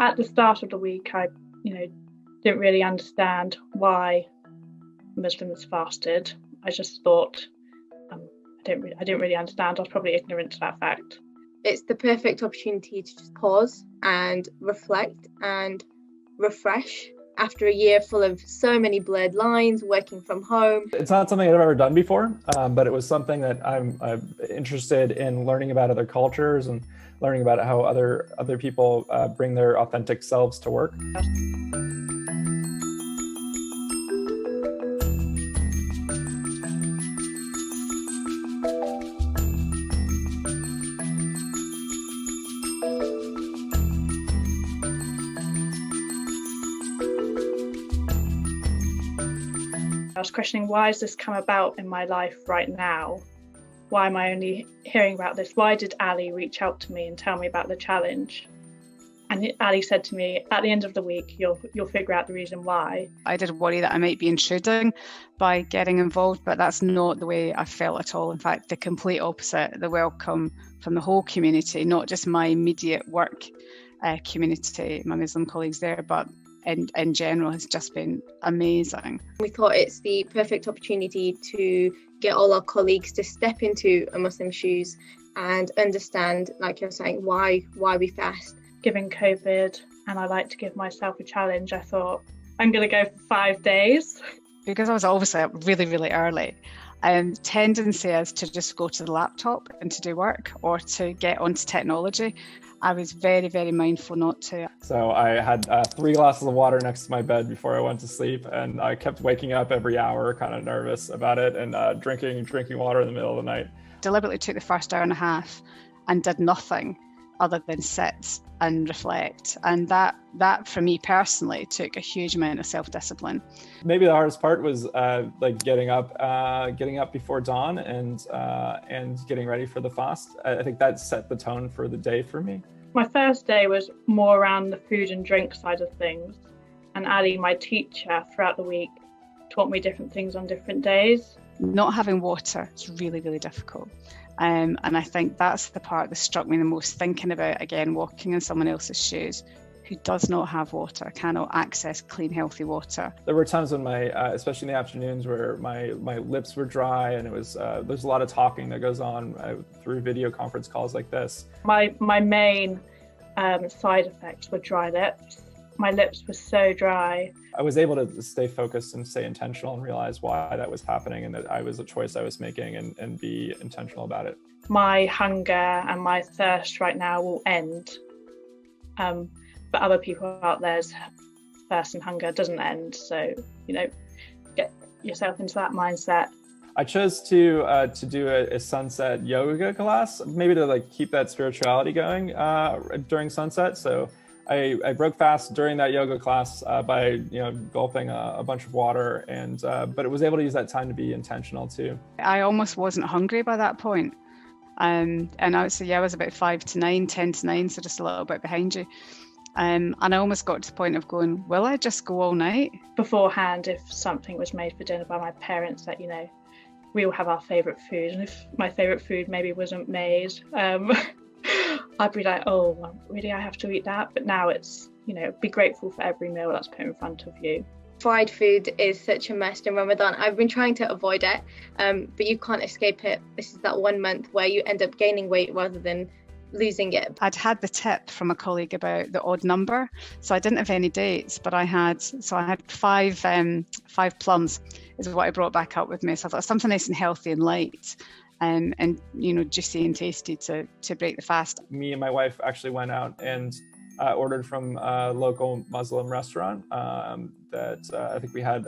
At the start of the week, I, didn't really understand why Muslims fasted. I just thought I didn't really understand. I was probably ignorant to that fact. It's the perfect opportunity to just pause and reflect and refresh after a year full of so many blurred lines, working from home. It's not something I've ever done before, but it was something that I'm interested in learning about other cultures and learning about how other people bring their authentic selves to work. I was questioning, why has this come about in my life right now? Why am I only hearing about this? Why did Ali reach out to me and tell me about the challenge? And Ali said to me, at the end of the week, you'll figure out the reason why. I did worry that I might be intruding by getting involved, but that's not the way I felt at all. In fact, the complete opposite, the welcome from the whole community, not just my immediate work community, my Muslim colleagues there, but in general has just been amazing. We thought it's the perfect opportunity to get all our colleagues to step into a Muslim's shoes and understand, like you're saying, why we fast. Given COVID, and I like to give myself a challenge, I thought I'm going to go for 5 days. Because I was obviously up really, really early, tendency is to just go to the laptop and to do work or to get onto technology. I was very, very mindful not to. So I had 3 glasses of water next to my bed before I went to sleep, and I kept waking up every hour, kind of nervous about it, and drinking water in the middle of the night. Deliberately took the first hour and a half and did nothing other than sit and reflect. And that for me personally took a huge amount of self-discipline. Maybe the hardest part was getting up before dawn and getting ready for the fast. I think that set the tone for the day for me. My first day was more around the food and drink side of things. And Ali, my teacher throughout the week, taught me different things on different days. Not having water is really, really difficult. And I think that's the part that struck me the most, thinking about, again, walking in someone else's shoes who does not have water, cannot access clean, healthy water. There were times when especially in the afternoons, where my lips were dry, and it was there's a lot of talking that goes on through video conference calls like this. My main side effects were dry lips. My lips were so dry. I was able to stay focused and stay intentional and realize why that was happening, and that I was a choice I was making, and be intentional about it. My hunger and my thirst right now will end. But other people out there's thirst and hunger doesn't end. So, get yourself into that mindset. I chose to do a sunset yoga class, maybe to keep that spirituality going during sunset. So I broke fast during that yoga class by gulping a bunch of water, but it was able to use that time to be intentional too. I almost wasn't hungry by that point. And I would say I was about 5 to 9, 10 to 9, so just a little bit behind you. And I almost got to the point of going, will I just go all night? Beforehand, if something was made for dinner by my parents, that, we all have our favourite food. And if my favourite food maybe wasn't made, I'd be like, oh, well, really, I have to eat that? But now it's, be grateful for every meal that's put in front of you. Fried food is such a must in Ramadan. I've been trying to avoid it, but you can't escape it. This is that 1 month where you end up gaining weight rather than losing it. I'd had the tip from a colleague about the odd number, so I didn't have any dates, but I had 5 plums is what I brought back up with me. So I thought something nice and healthy and light, and juicy and tasty to break the fast. Me and my wife actually went out and ordered from a local Muslim restaurant that I think we had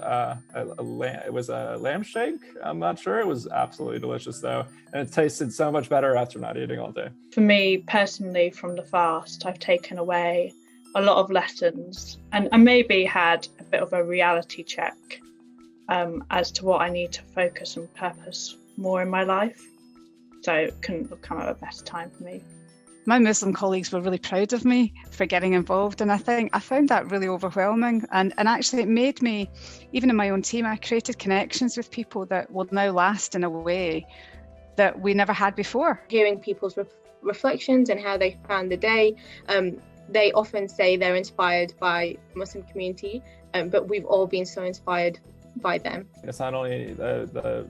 it was a lamb shake. I'm not sure. It was absolutely delicious though, and it tasted so much better after not eating all day. For me personally, from the fast, I've taken away a lot of lessons, and I maybe had a bit of a reality check as to what I need to focus and purpose more in my life. So it couldn't have come at a better time for me. My Muslim colleagues were really proud of me for getting involved, and I think I found that really overwhelming. And actually it made me, even in my own team, I created connections with people that will now last in a way that we never had before. Hearing people's reflections and how they found the day they often say they're inspired by the Muslim community, but we've all been so inspired by them. It's not only the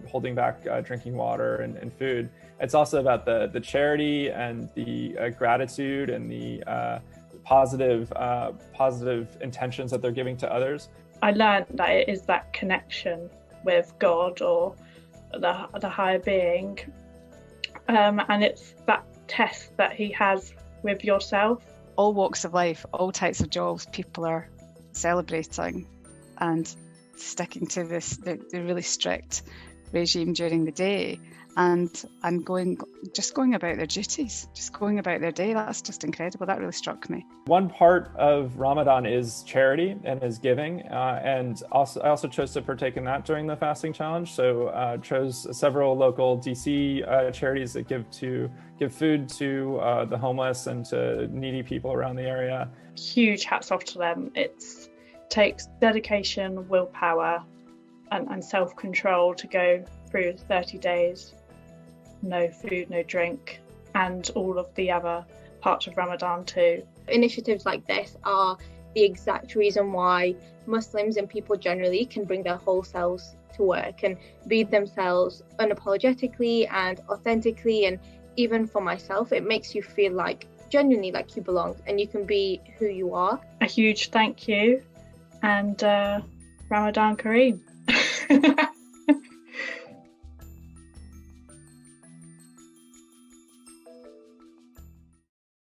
holding back drinking water and food, it's also about the charity and the gratitude and the positive intentions that they're giving to others. I learned that it is that connection with God or the higher being, and it's that test that he has with yourself. All walks of life, all types of jobs, people are celebrating and sticking to the really strict regime during the day, and going about their duties, just going about their day. That's just incredible. That really struck me. One part of Ramadan is charity and is giving, and I also chose to partake in that during the fasting challenge. So chose several local DC charities that give food to the homeless and to needy people around the area. Huge hats off to them. It takes dedication, willpower, and self-control to go through 30 days, no food, no drink, and all of the other parts of Ramadan too. Initiatives like this are the exact reason why Muslims and people generally can bring their whole selves to work and be themselves unapologetically and authentically. And even for myself, it makes you feel like genuinely like you belong and you can be who you are. A huge thank you, and Ramadan Kareem.